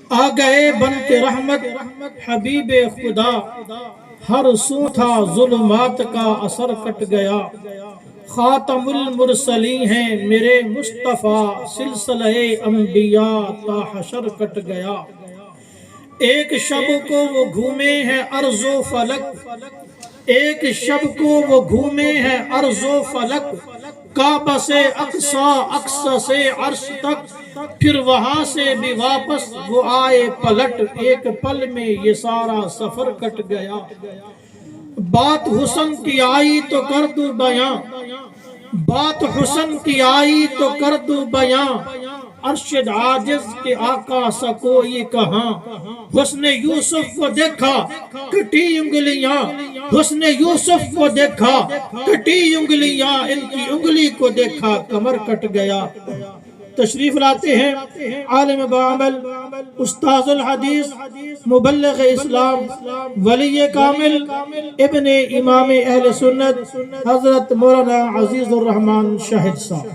آ گئے بن کے رحمت حبیب خدا، ہر سو تھا ظلمات کا اثر کٹ گیا۔ خاتم المرسلین ہیں میرے مصطفیٰ، سلسلہ انبیاء تا حشر کٹ گیا۔ ایک شب کو وہ گھومے ہیں ارض و فلک، ایک شب کو وہ گھومے ہیں ارض و فلک، کعبہ سے اقصی، اقصی سے عرش تک، پھر وہاں سے بھی واپس وہ آئے پلٹ، ایک پل میں یہ سارا سفر کٹ گیا۔ بات حسن کی آئی تو کر دوں بیاں، بات حسن کی آئی تو کر دوں بیاں، ارشد عاجز کے آقا سا کوئی کہاں۔ حسن یوسف کو دیکھا کٹی انگلیاں، حسن یوسف کو دیکھا کٹی انگلیاں، ان کی انگلی کو دیکھا کمر کٹ گیا۔ تشریف لاتے ہیں عالم بعمل، استاذ الحدیث، مبلغ اسلام، ولی کامل، ابن امام اہل سنت، حضرت مولانا عزیز الرحمن شاہد صاحب۔